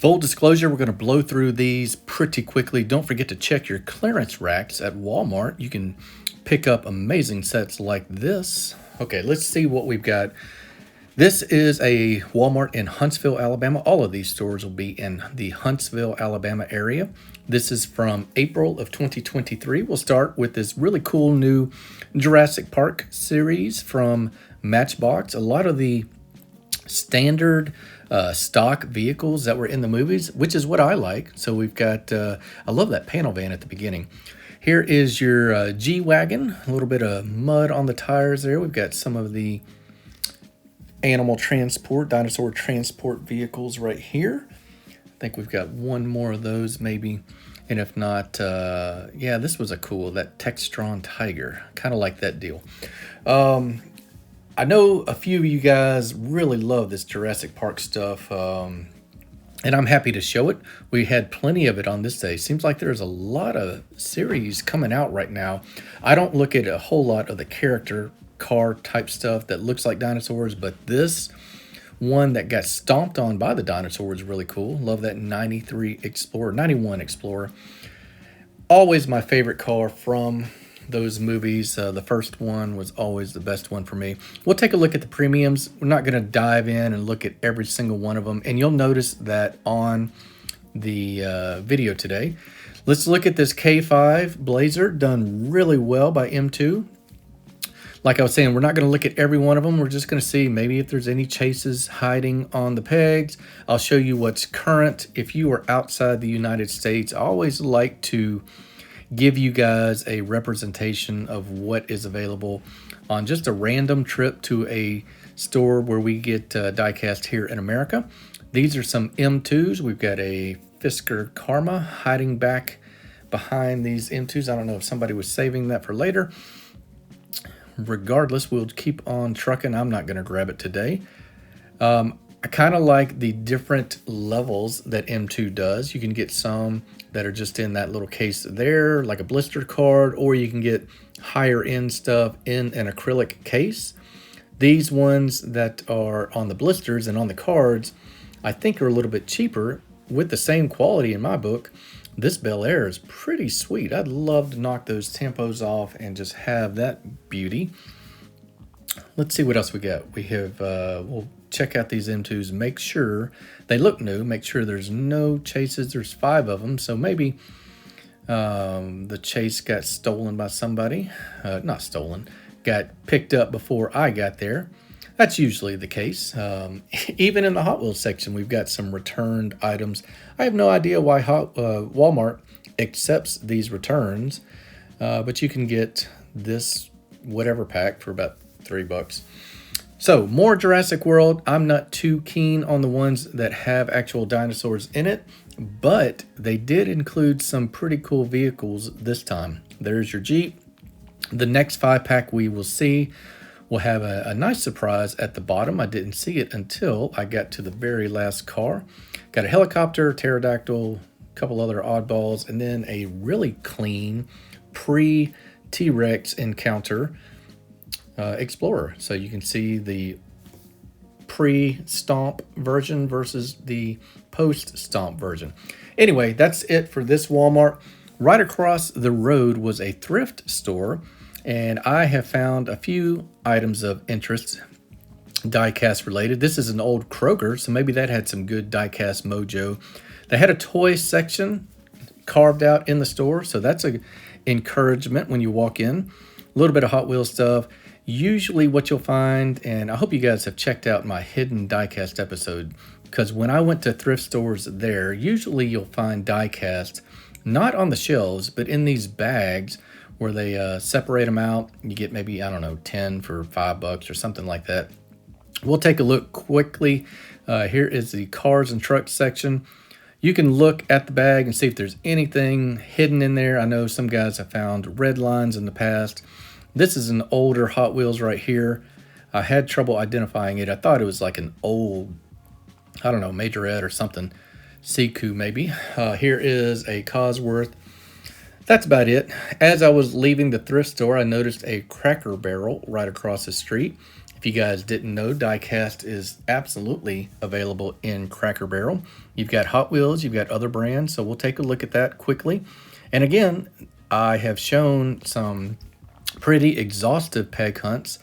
Full disclosure, we're going to blow through these pretty quickly. Don't forget to check your clearance racks at Walmart. You can pick up amazing sets like this. Okay, let's see what we've got. This is a Walmart in Huntsville, Alabama. All of these stores will be in the Huntsville, Alabama area. This is from April of 2023. We'll start with this really cool new Jurassic Park series from Matchbox. A lot of the standard stock vehicles that were in the movies, which is what I like. So we've got, I love that panel van at the beginning. Here is your G-Wagon, a little bit of mud on the tires there. We've got some of the animal transport, dinosaur transport vehicles right here. I think we've got one more of those maybe. And if not, yeah, this was that Textron Tiger. Kind of like that deal. I know a few of you guys really love this Jurassic Park stuff, and I'm happy to show it. We had plenty of it on this day. Seems like there's a lot of series coming out right now. I don't look at a whole lot of the character car type stuff that looks like dinosaurs, but this one that got stomped on by the dinosaurs is really cool. Love that 91 Explorer. Always my favorite car from those movies. The first one was always the best one for me. We'll take a look at the premiums. We're not going to dive in and look at every single one of them, and you'll notice that on the video today. Let's look at this K5 Blazer, done really well by M2. Like I was saying, we're not going to look at every one of them. We're just going to see maybe if there's any chases hiding on the pegs. I'll show you what's current. If you are outside the United States, I always like to give you guys a representation of what is available on just a random trip to a store where we get diecast here in America. These are some M2s. We've got a Fisker Karma hiding back behind these M2s. I don't know if somebody was saving that for later. Regardless, we'll keep on trucking. I'm not going to grab it today. I kind of like the different levels that M2 does. You can get some that are just in that little case there, like a blister card, or you can get higher end stuff in an acrylic case. These ones that are on the blisters and on the cards, I think are a little bit cheaper with the same quality in my book. This Bel Air is pretty sweet. I'd love to knock those tempos off and just have that beauty. Let's see what else we got. We have, we'll check out these M2s, make sure they look new, make sure there's no chases. There's 5 of them, so maybe the chase got stolen by somebody. Not stolen, got picked up before I got there. That's usually the case. Even in the Hot Wheels section, we've got some returned items. I have no idea why Walmart accepts these returns, but you can get this whatever pack for about $3. So more Jurassic World. I'm not too keen on the ones that have actual dinosaurs in it, but they did include some pretty cool vehicles this time. There's your Jeep. The next 5-pack we will see will have a nice surprise at the bottom. I didn't see it until I got to the very last car. Got a helicopter, pterodactyl, a couple other oddballs, and then a really clean pre-T-Rex encounter Explorer. So you can see the pre-stomp version versus the post-stomp version. Anyway, that's it for this Walmart. Right across the road was a thrift store, and I have found a few items of interest, diecast related. This is an old Kroger, so maybe that had some good diecast mojo. They had a toy section carved out in the store, so that's a encouragement when you walk in. A little bit of Hot Wheels stuff. Usually what you'll find, and I hope you guys have checked out my hidden diecast episode, because when I went to thrift stores there, usually you'll find diecast not on the shelves, but in these bags where they separate them out. You get maybe, I don't know, 10 for $5 or something like that. We'll take a look quickly. Here is the cars and trucks section. You can look at the bag and see if there's anything hidden in there. I know some guys have found red lines in the past. This is an older Hot Wheels right here. I had trouble identifying it. I thought it was like an old, I don't know, Majorette or something. Siku maybe. Here is a Cosworth. That's about it. As I was leaving the thrift store, I noticed a Cracker Barrel right across the street. If you guys didn't know, Diecast is absolutely available in Cracker Barrel. You've got Hot Wheels, you've got other brands, so we'll take a look at that quickly. And again, I have shown some pretty exhaustive peg hunts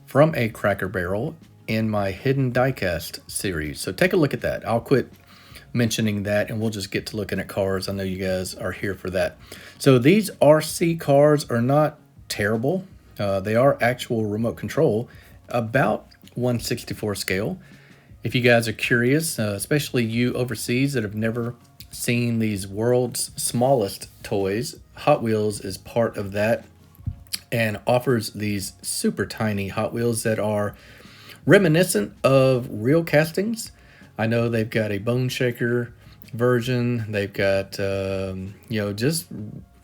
from a Cracker Barrel in my Hidden Diecast series. So take a look at that. I'll quit mentioning that and we'll just get to looking at cars. I know you guys are here for that. So these RC cars are not terrible. They are actual remote control, about 1/64 scale. If you guys are curious, especially you overseas that have never seen these world's smallest toys, Hot Wheels is part of that and offers these super tiny Hot Wheels that are reminiscent of real castings. I know they've got a bone shaker version. They've got, just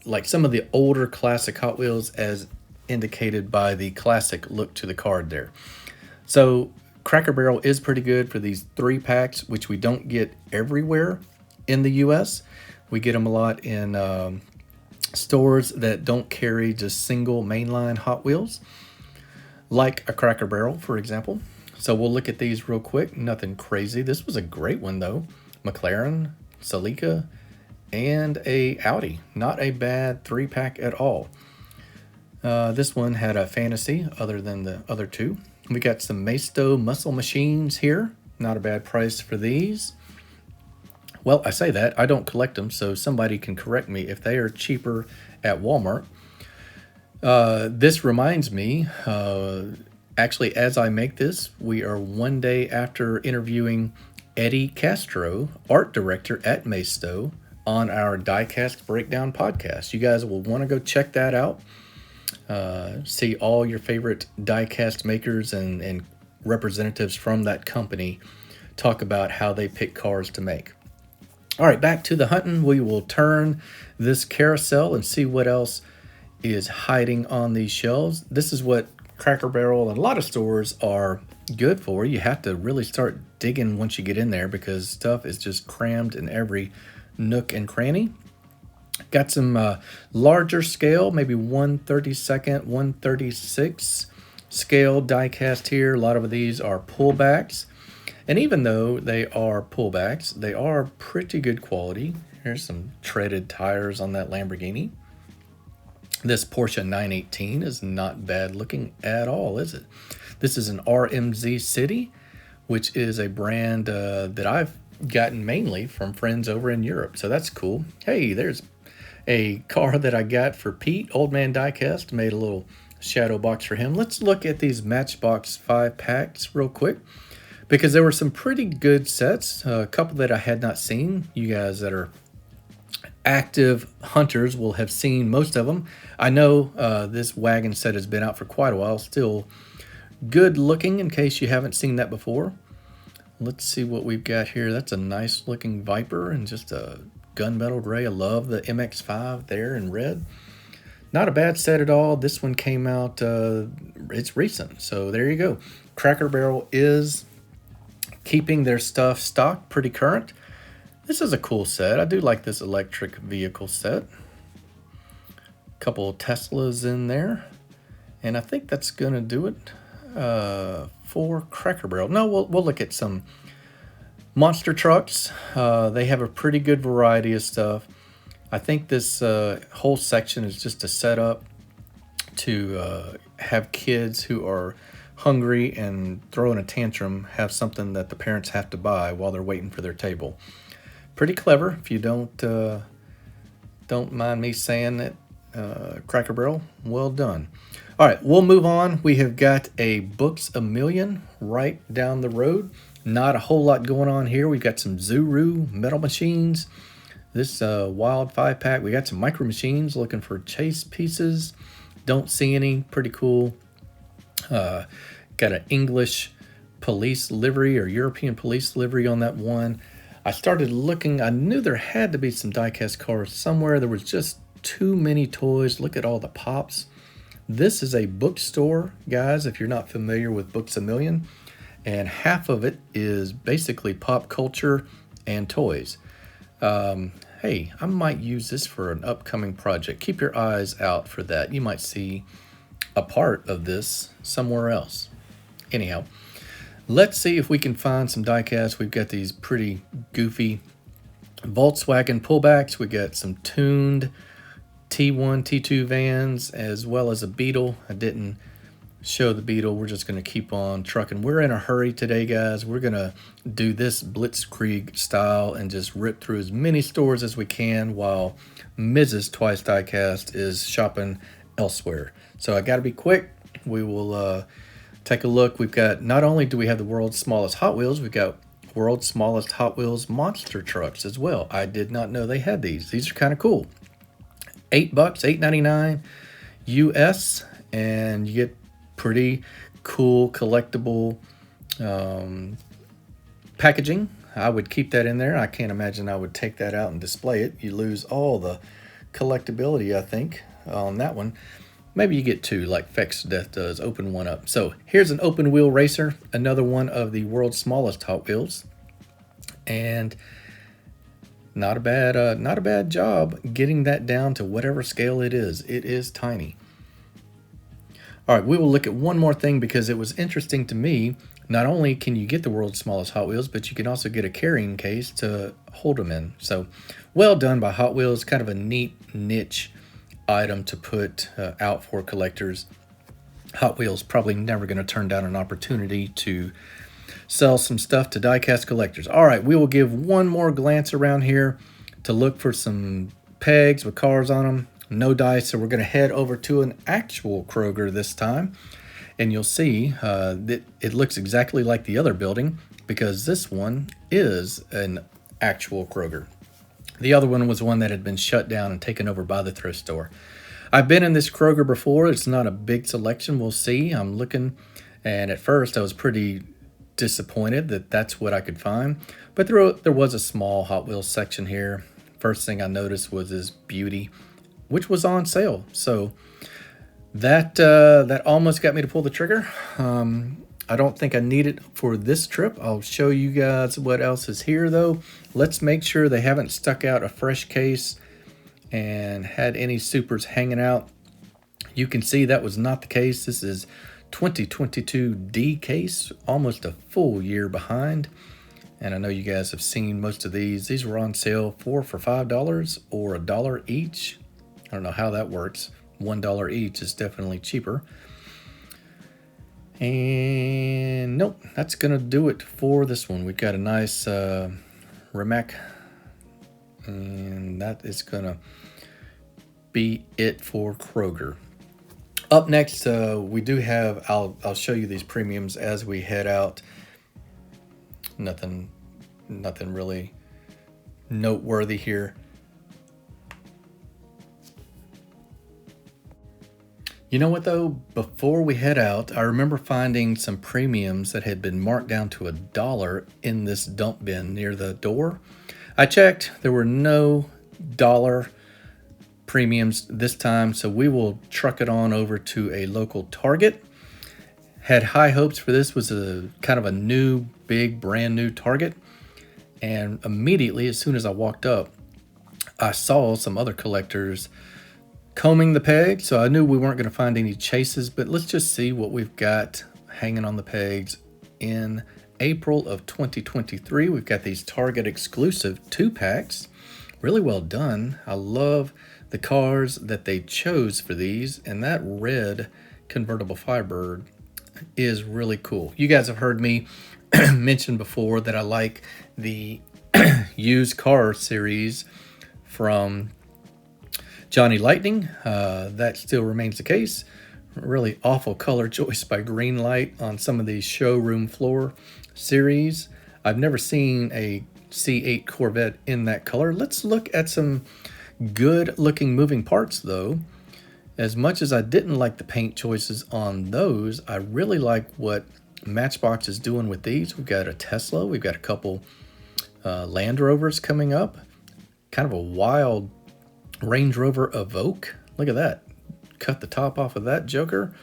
like some of the older classic Hot Wheels as indicated by the classic look to the card there. So Cracker Barrel is pretty good for these 3-packs, which we don't get everywhere in the US. We get them a lot in stores that don't carry just single mainline Hot Wheels, like a Cracker Barrel, for example. So we'll look at these real quick. Nothing crazy. This was a great one, though. McLaren, Celica, and a Audi. Not a bad 3-pack at all. This one had a fantasy other than the other two. We got some Maisto muscle machines here. Not a bad price for these. Well, I say that. I don't collect them, so somebody can correct me if they are cheaper at Walmart. This reminds me, actually, as I make this, we are one day after interviewing Eddie Castro, art director at Maisto, on our Diecast Breakdown podcast. You guys will want to go check that out. See all your favorite diecast makers and representatives from that company talk about how they pick cars to make. All right, back to the hunting. We will turn this carousel and see what else is hiding on these shelves. This is what Cracker Barrel and a lot of stores are good for. You have to really start digging once you get in there because stuff is just crammed in every nook and cranny. Got some larger scale, maybe 1/32, 1/36 scale diecast here. A lot of these are pullbacks. And even though they are pullbacks, they are pretty good quality. Here's some treaded tires on that Lamborghini. This Porsche 918 is not bad looking at all, is it? This is an RMZ City, which is a brand that I've gotten mainly from friends over in Europe. So that's cool. Hey, there's a car that I got for Pete, Old Man Diecast. Made a little shadow box for him. Let's look at these Matchbox 5-packs real quick, because there were some pretty good sets. A couple that I had not seen. You guys that are active hunters will have seen most of them. I know this wagon set has been out for quite a while. Still good looking in case you haven't seen that before. Let's see what we've got here. That's a nice looking Viper and just a gunmetal gray. I love the MX-5 there in red. Not a bad set at all. This one came out, it's recent. So there you go. Cracker Barrel is keeping their stuff stocked pretty current. This is a cool set. I do like this electric vehicle set. Couple Teslas in there. And I think that's going to do it for Cracker Barrel. No, we'll look at some monster trucks. They have a pretty good variety of stuff. I think this whole section is just a setup to have kids who are hungry and throwing a tantrum have something that the parents have to buy while they're waiting for their table. Pretty clever, if you don't mind me saying it. Cracker Barrel, well done. All right, we'll move on. We have got a Books A Million right down the road. Not a whole lot going on here. We've got some Zuru metal machines. This Wild 5-pack. We got some Micro Machines looking for chase pieces. Don't see any. Pretty cool. Got an English police livery or European police livery on that one. I started looking. I knew there had to be some diecast cars somewhere. There was just too many toys. Look at all the pops. This is a bookstore, guys, if you're not familiar with Books A Million. And half of it is basically pop culture and toys. Hey, I might use this for an upcoming project. Keep your eyes out for that. You might see a part of this somewhere else. Anyhow, let's see if we can find some diecast. We've got these pretty goofy Volkswagen pullbacks. We got some tuned T1, T2 vans, as well as a Beetle. I didn't show the Beetle. We're just going to keep on trucking. We're in a hurry today, guys. We're going to do this blitzkrieg style and just rip through as many stores as we can while Mrs. Twice Diecast is shopping elsewhere. So I got to be quick. We will take a look. We've got, not only do we have the world's smallest Hot Wheels, we've got world's smallest Hot Wheels monster trucks as well. I did not know they had these. These are kind of cool. $8, $8.99 US, and you get pretty cool collectible packaging. I would keep that in there. I can't imagine I would take that out and display it. You lose all the collectability, I think, on that one. Maybe you get two, like Fex Death does. Open one up. So here's an open wheel racer, another one of the world's smallest Hot Wheels, and not a bad job getting that down to whatever scale it is. It is tiny. All right, we will look at one more thing because it was interesting to me. Not only can you get the world's smallest Hot Wheels, but you can also get a carrying case to hold them in. So well done by Hot Wheels. Kind of a neat niche item to put out for collectors. Hot Wheels probably never going to turn down an opportunity to sell some stuff to diecast collectors. All right, we will give one more glance around here to look for some pegs with cars on them. No dice, so we're going to head over to an actual Kroger this time. And you'll see that it looks exactly like the other building because this one is an actual Kroger. The other one was one that had been shut down and taken over by the thrift store. I've been in this Kroger before. It's not a big selection. We'll see. I'm looking, and at first I was pretty disappointed that that's what I could find. But there was a small Hot Wheels section here. First thing I noticed was this Beauty, which was on sale. So that almost got me to pull the trigger. I don't think I need it for this trip. I'll show you guys what else is here though. Let's make sure they haven't stuck out a fresh case and had any supers hanging out. You can see that was not the case. This is 2022 D case, almost a full year behind. And I know you guys have seen most of these. These were on sale for $5 or $1 each. I don't know how that works. $1 each is definitely cheaper. And nope, that's gonna do it for this one. We've got a nice Rimac, and that is gonna be it for Kroger. Up next, we do have, I'll show you these premiums as we head out. Nothing really noteworthy here. You know what though? Before we head out, I remember finding some premiums that had been marked down to $1 in this dump bin near the door. I checked, there were no dollar premiums this time, so we will truck it on over to a local Target. Had high hopes for this. Was a kind of a new, big, brand new Target. And immediately, as soon as I walked up, I saw some other collectors combing the peg, so I knew we weren't going to find any chases, but let's just see what we've got hanging on the pegs in April of 2023. We've got these Target exclusive 2-packs. Really well done. I love the cars that they chose for these, and that red convertible Firebird is really cool. You guys have heard me mention before that I like the used car series from Johnny Lightning. That still remains the case. Really awful color choice by Greenlight on some of these showroom floor series. I've never seen a C8 Corvette in that color. Let's look at some good looking moving parts though. As much as I didn't like the paint choices on those, I really like what Matchbox is doing with these. We've got a Tesla, we've got a couple Land Rovers coming up. Kind of a wild Range Rover Evoque. Look at that. Cut the top off of that joker.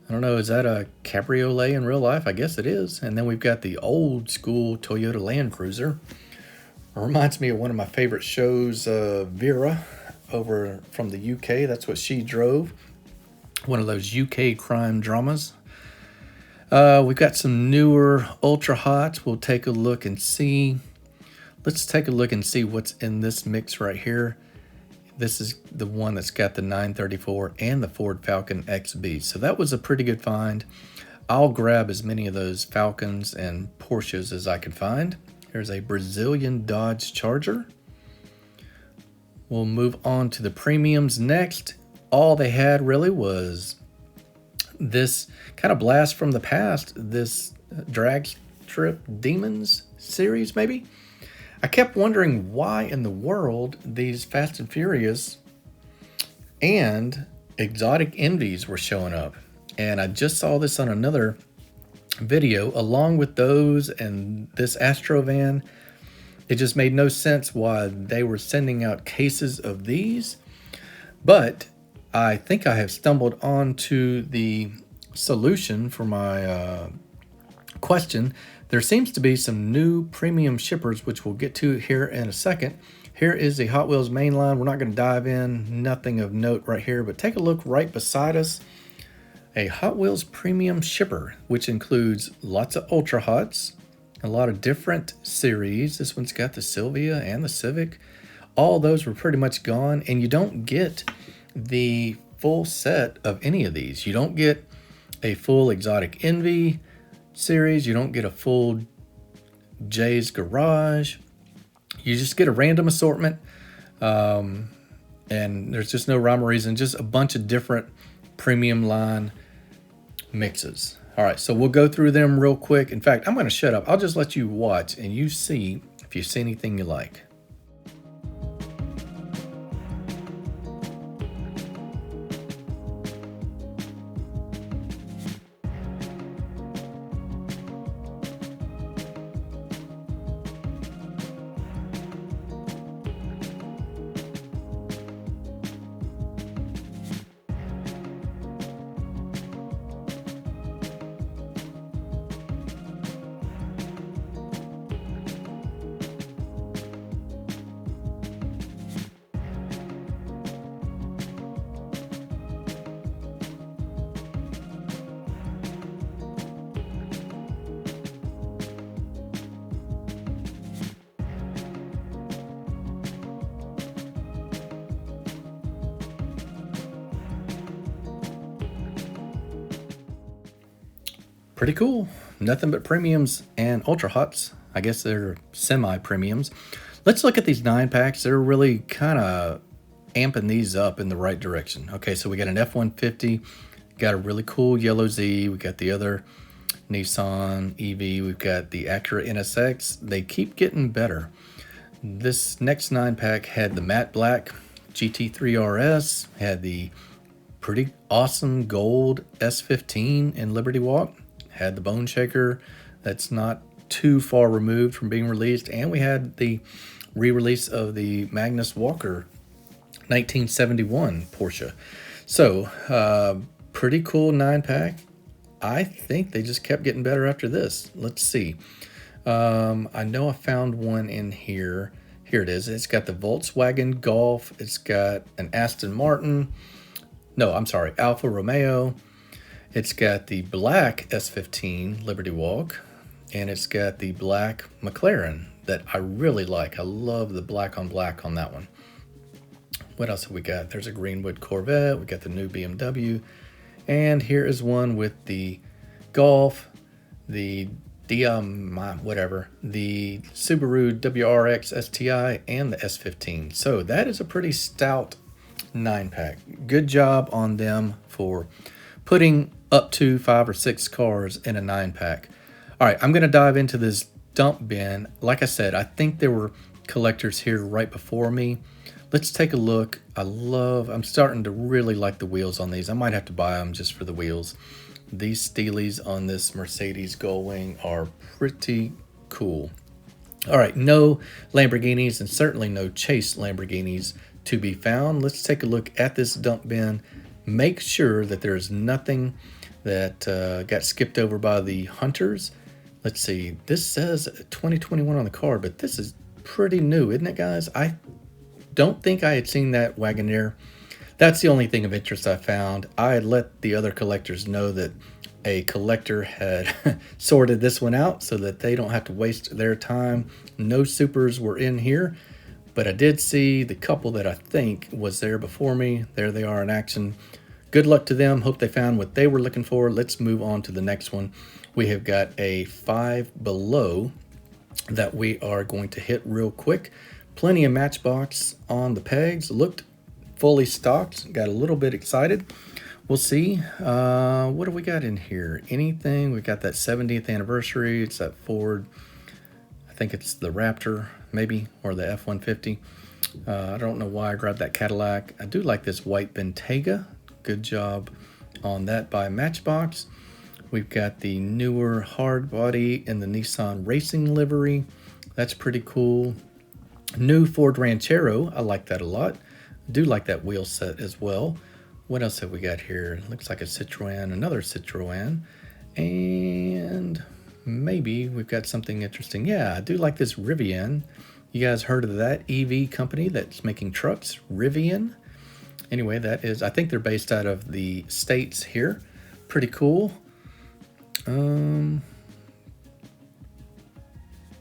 I don't know, is that a cabriolet in real life? I guess it is. And then we've got the old school Toyota Land Cruiser. It reminds me of one of my favorite shows, Vera, over from the UK. That's what she drove. One of those UK crime dramas. We've got some newer Ultra Hots. We'll take a look and see. Let's take a look and see what's in this mix right here. This is the one that's got the 934 and the Ford Falcon XB. So that was a pretty good find. I'll grab as many of those Falcons and Porsches as I can find. Here's a Brazilian Dodge Charger. We'll move on to the premiums next. All they had really was this kind of blast from the past, this Drag Strip Demons series maybe. I kept wondering why in the world these Fast and Furious and Exotic Envies were showing up. And I just saw this on another video along with those and this Astrovan. It just made no sense why they were sending out cases of these. But I think I have stumbled onto the solution for my question. There seems to be some new premium shippers, which we'll get to here in a second. Here is the Hot Wheels main line. We're not going to dive in, nothing of note right here, but take a look right beside us. A Hot Wheels premium shipper, which includes lots of Ultra Hots, a lot of different series. This one's got the Sylvia and the Civic. All those were pretty much gone, and you don't get the full set of any of these. You don't get a full Exotic Envy series. You don't get a full Jay's Garage. You just get a random assortment, and there's just no rhyme or reason, just a bunch of different premium line mixes. All right, so we'll go through them real quick. In fact, I'm going to shut up. I'll just let you watch and you see if you see anything you like. Pretty cool. Nothing but premiums and Ultra Hots. I guess they're semi-premiums. Let's look at these 9-packs. They're really kind of amping these up in the right direction. Okay, so we got an F-150. Got a really cool yellow Z. We got the other Nissan EV. We've got the Acura NSX. They keep getting better. This next 9-pack had the matte black GT3 RS. Had the pretty awesome gold S15 in Liberty Walk. Had the Bone Shaker that's not too far removed from being released, and we had the re-release of the Magnus Walker 1971 Porsche. So pretty cool 9-pack. I think they just kept getting better after this. Let's see. I know I found one in here. Here it is. It's got the Volkswagen Golf. It's got an Aston Martin. No, I'm sorry, Alfa Romeo. It's got the black S15 Liberty Walk, and it's got the black McLaren that I really like. I love the black on black on that one. What else have we got? There's a Greenwood Corvette. We got the new BMW, and here is one with the Golf, the the Subaru WRX STI, and the S15. So that is a pretty stout 9-pack. Good job on them for putting up to 5 or 6 cars in a 9-pack. All right, I'm going to dive into this dump bin. Like I said, I think there were collectors here right before me. Let's take a look. I'm starting to really like the wheels on these. I might have to buy them just for the wheels. These Steelies on this Mercedes Gullwing are pretty cool. All right, no Lamborghinis and certainly no Chase Lamborghinis to be found. Let's take a look at this dump bin. Make sure that there's nothing that got skipped over by the hunters. Let's see, this says 2021 on the card, but this is pretty new, isn't it, guys? I don't think I had seen that Wagoneer. That's the only thing of interest I found. I had let the other collectors know that a collector had sorted this one out so that they don't have to waste their time. No supers were in here, but I did see the couple that I think was there before me. There they are in action. Good luck to them. Hope they found what they were looking for. Let's move on to the next one. We have got a 5 Below that we are going to hit real quick. Plenty of Matchbox on the pegs. Looked fully stocked. Got a little bit excited. We'll see. What do we got in here? Anything? We got that 70th anniversary. It's that Ford. I think it's the Raptor, maybe, or the F-150. I don't know why I grabbed that Cadillac. I do like this white Bentayga. Good job on that by Matchbox. We've got the newer hard body in the Nissan Racing livery. That's pretty cool. New Ford Ranchero. I like that a lot. Do like that wheel set as well. What else have we got here? Looks like a Citroen, another Citroen. And maybe we've got something interesting. Yeah, I do like this Rivian. You guys heard of that EV company that's making trucks? Rivian. Anyway, that is, I think they're based out of the States here. Pretty cool.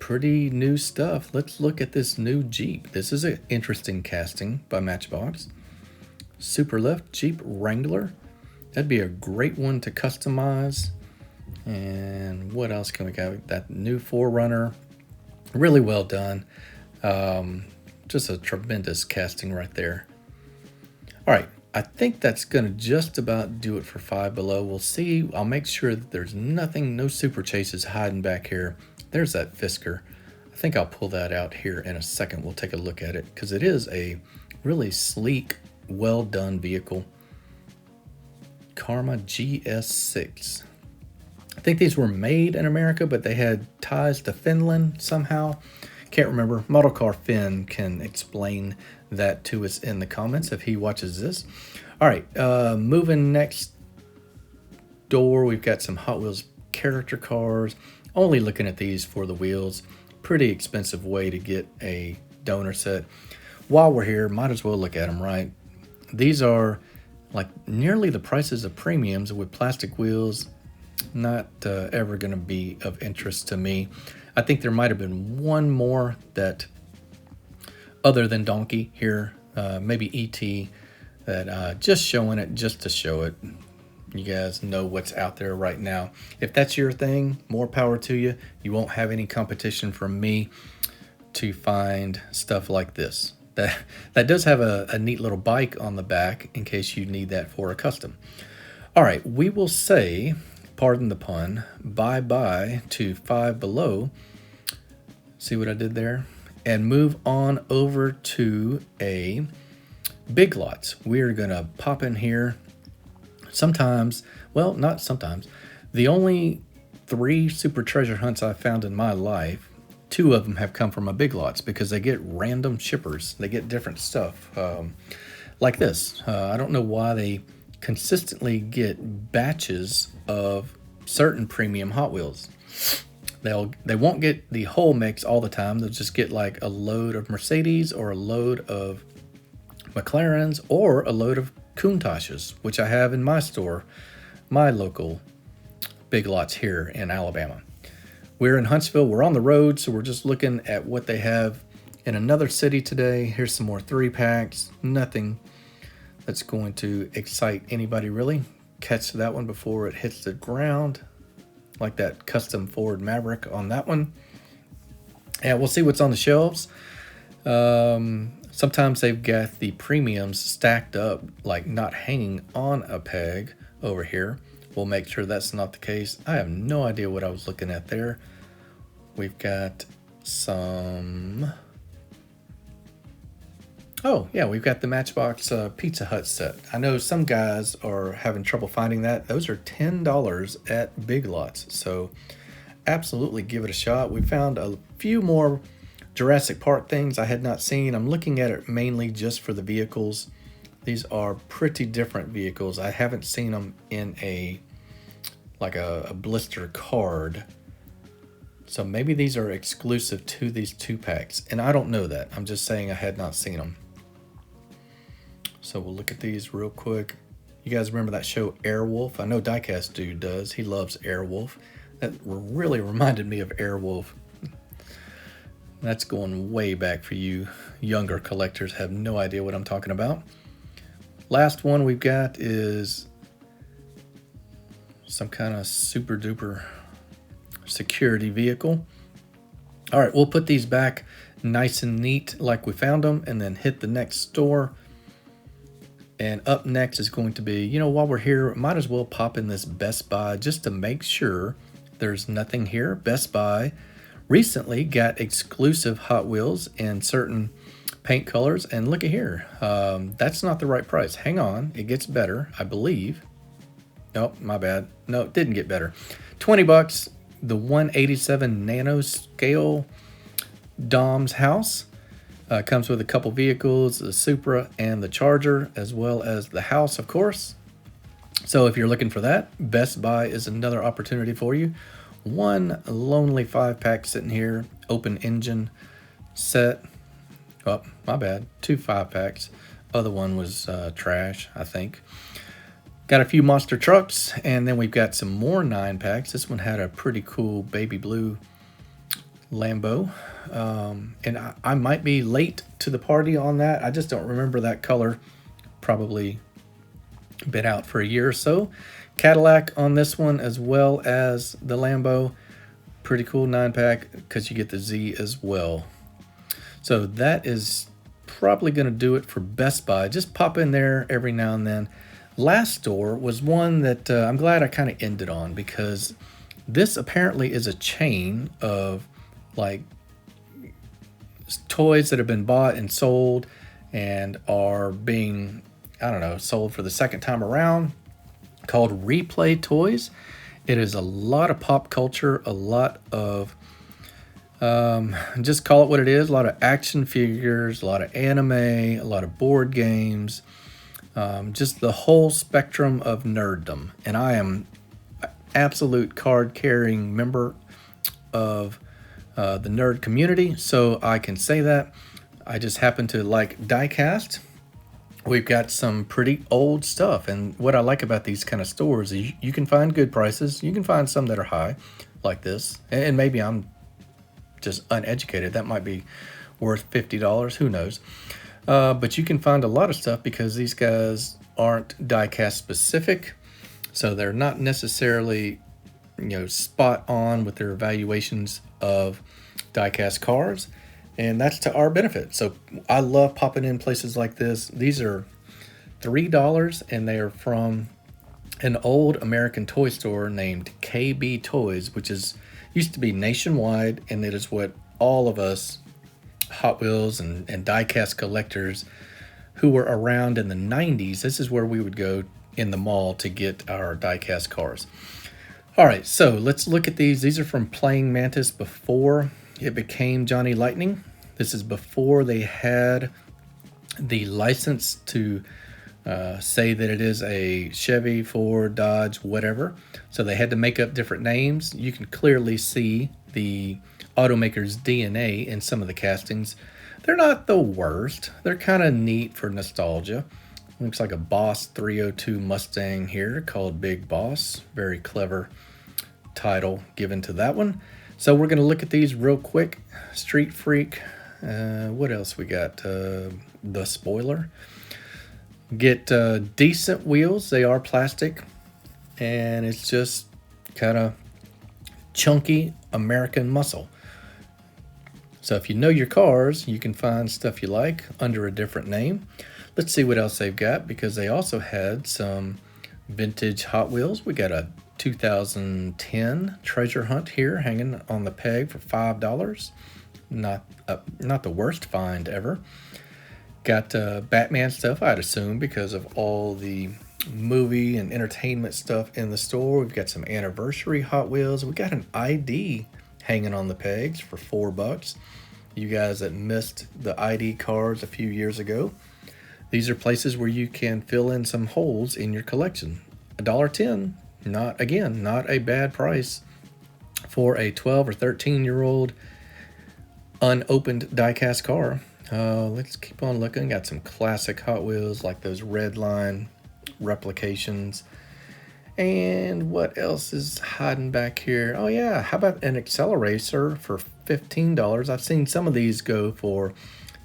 Pretty new stuff. Let's look at this new Jeep. This is an interesting casting by Matchbox. Super Lift Jeep Wrangler. That'd be a great one to customize. And what else can we got? That new 4Runner. Really well done. Just a tremendous casting right there. All right, I think that's going to just about do it for 5 Below. We'll see. I'll make sure that there's nothing, no super chases hiding back here. There's that Fisker. I think I'll pull that out here in a second. We'll take a look at it because it is a really sleek, well done vehicle. Karma GS6. I think these were made in America, but they had ties to Finland somehow. Can't remember. Model Car Finn can explain that to us in the comments if he watches this. All right, moving next door, we've got some Hot Wheels character cars. Only looking at these for the wheels. Pretty expensive way to get a donor set. While we're here, might as well look at them, right? These are like nearly the prices of premiums with plastic wheels. Not ever going to be of interest to me. I think there might have been one more that, other than Donkey here, maybe ET, that just showing it just to show it. You guys know what's out there right now. If that's your thing, more power to you. You won't have any competition from me to find stuff like this. That does have a neat little bike on the back in case you need that for a custom. All right, we will say, pardon the pun, bye-bye to 5 Below. See what I did there? And move on over to a Big Lots. We're going to pop in here. Sometimes, well, not sometimes. The only 3 super treasure hunts I've found in my life, 2 of them have come from a Big Lots because they get random shippers. They get different stuff like this. I don't know why they consistently get batches of certain premium Hot Wheels. They won't get the whole mix all the time. They'll just get like a load of Mercedes or a load of McLarens or a load of Countaches, which I have in my store, my local Big Lots here in Alabama. We're in Huntsville. We're on the road, so we're just looking at what they have in another city today. Here's some more 3-packs. Nothing that's going to excite anybody really. Catch that one before it hits the ground, like that custom Ford Maverick on that one. And we'll see what's on the shelves. Sometimes they've got the premiums stacked up, like not hanging on a peg over here. We'll make sure that's not the case. I have no idea what I was looking at there. We've got some... Oh, yeah, we've got the Matchbox Pizza Hut set. I know some guys are having trouble finding that. Those are $10 at Big Lots, so absolutely give it a shot. We found a few more Jurassic Park things I had not seen. I'm looking at it mainly just for the vehicles. These are pretty different vehicles. I haven't seen them in a blister card. So maybe these are exclusive to these 2-packs, and I don't know that. I'm just saying I had not seen them. So we'll look at these real quick. You guys remember that show Airwolf? I know Diecast Dude does. He loves Airwolf. That really reminded me of Airwolf. That's going way back for you younger collectors. Have no idea what I'm talking about. Last one we've got is some kind of super duper security vehicle. All right, we'll put these back nice and neat like we found them and then hit the next store. And up next is going to be, while we're here, might as well pop in this Best Buy just to make sure there's nothing here. Best Buy recently got exclusive Hot Wheels in certain paint colors. And look at here. That's not the right price. Hang on. It gets better, I believe. Oh, my bad. No, it didn't get better. $20. The 187 nanoscale Dom's house. Comes with a couple vehicles, the Supra and the Charger, as well as the house, of course. So if you're looking for that, Best Buy is another opportunity for you. One lonely 5-pack sitting here, open engine set. Oh, my bad. 2 5-packs. Other one was trash, I think. Got a few monster trucks, and then we've got some more 9-packs. This one had a pretty cool baby blue Lambo. And I might be late to the party on that. I just don't remember that color. Probably been out for a year or so. Cadillac on this one, as well as the Lambo. Pretty cool 9-pack because you get the Z as well. So that is probably going to do it for Best Buy. Just pop in there every now and then. Last store was one that I'm glad I kind of ended on, because this apparently is a chain of like toys that have been bought and sold and are being, I don't know, sold for the second time around, called Replay Toys. It is a lot of pop culture, a lot of, just call it what it is, a lot of action figures, a lot of anime, a lot of board games, just the whole spectrum of nerddom. And I am an absolute card-carrying member of the nerd community, so I can say that. I just happen to like Diecast. We've got some pretty old stuff, and what I like about these kind of stores is you can find good prices. You can find some that are high, like this, and maybe I'm just uneducated. That might be worth $50, who knows. But you can find a lot of stuff because these guys aren't Diecast specific, so they're not necessarily spot on with their evaluations of Diecast cars, and that's to our benefit. So I love popping in places like this. These are $3, and they are from an old American toy store named KB Toys, which used to be nationwide, and it is what all of us Hot Wheels and Diecast collectors who were around in the 90s, this is where we would go in the mall to get our Diecast cars. All right, so let's look at these. These are from Playing Mantis before it became Johnny Lightning. This is before they had the license to say that it is a Chevy, Ford, Dodge, whatever. So they had to make up different names. You can clearly see the automaker's DNA in some of the castings. They're not the worst. They're kind of neat for nostalgia. Looks like a Boss 302 Mustang here called Big Boss. Very clever title given to that one. So we're going to look at these real quick. Street Freak. What else we got? The Spoiler. Get decent wheels. They are plastic. And it's just kind of chunky American muscle. So if you know your cars, you can find stuff you like under a different name. Let's see what else they've got, because they also had some vintage Hot Wheels. We got a 2010 Treasure Hunt here hanging on the peg for $5. Not the worst find ever. Got Batman stuff, I'd assume, because of all the movie and entertainment stuff in the store. We've got some anniversary Hot Wheels. We got an ID hanging on the pegs for $4. You guys that missed the ID cards a few years ago, these are places where you can fill in some holes in your collection. $1.10, not a bad price for a 12 or 13-year-old unopened Diecast car. Let's keep on looking. Got some classic Hot Wheels like those red line replications. And what else is hiding back here? Oh yeah, how about an accelerator for $15? I've seen some of these go for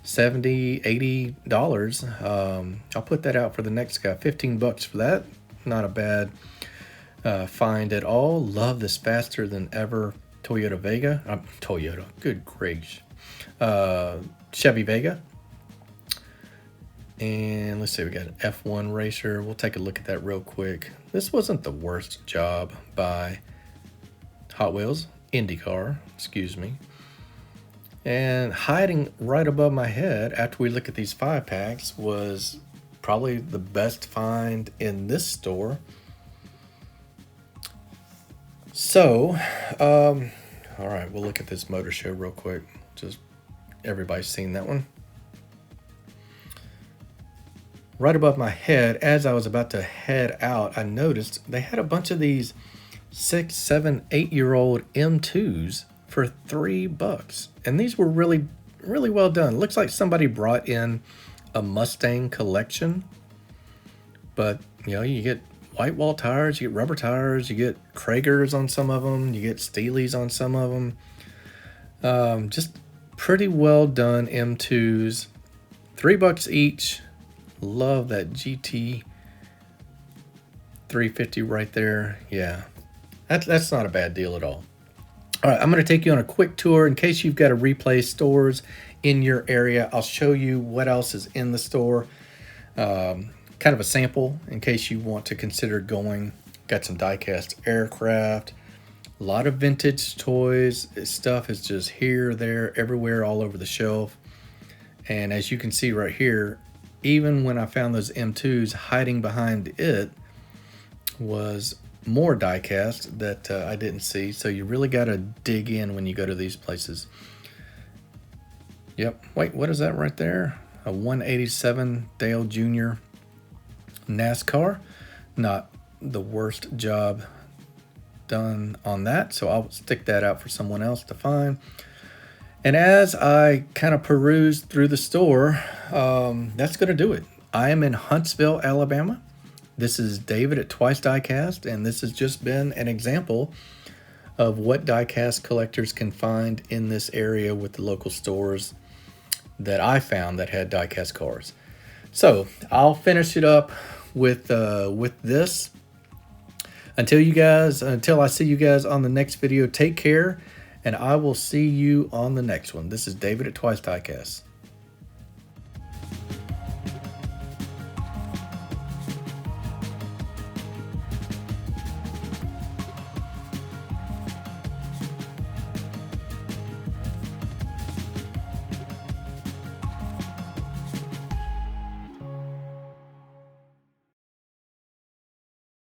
$70, $80. I'll put that out for the next guy. 15 bucks for that. Not a bad find at all. Love this faster than ever Toyota Vega. Toyota, good gracious. Chevy Vega. And let's see, we got an F1 racer. We'll take a look at that real quick. This wasn't the worst job by Hot Wheels, IndyCar, excuse me. And hiding right above my head after we look at these 5-packs was probably the best find in this store. So, all right, we'll look at this motor show real quick. Just everybody's seen that one. Right above my head, as I was about to head out, I noticed they had a bunch of these 6, 7, 8-year-old M2s for $3. And these were really, really well done. Looks like somebody brought in a Mustang collection. But, you know, you get white wall tires, you get rubber tires, you get Kragers on some of them, you get Steely's on some of them. Just pretty well done M2s. $3 each. Love that GT 350 right there. Yeah, that's not a bad deal at all. All right, I'm going to take you on a quick tour in case you've got to replay stores in your area. I'll show you what else is in the store. Kind of a sample in case you want to consider going. Got some Diecast aircraft. A lot of vintage toys. Stuff is just here, there, everywhere, all over the shelf. And as you can see right here, even when I found those M2s, hiding behind it was more die-cast that I didn't see. So you really got to dig in when you go to these places. Yep. Wait, what is that right there? A 187 Dale Jr. NASCAR. Not the worst job done on that. So I'll stick that out for someone else to find. And as I kind of perused through the store, that's going to do it. I am in Huntsville, Alabama. This is David at Twice Diecast, and this has just been an example of what diecast collectors can find in this area with the local stores that I found that had diecast cars. So I'll finish it up with this. Until I see you guys on the next video, take care. And I will see you on the next one. This is David at Twice Diecast.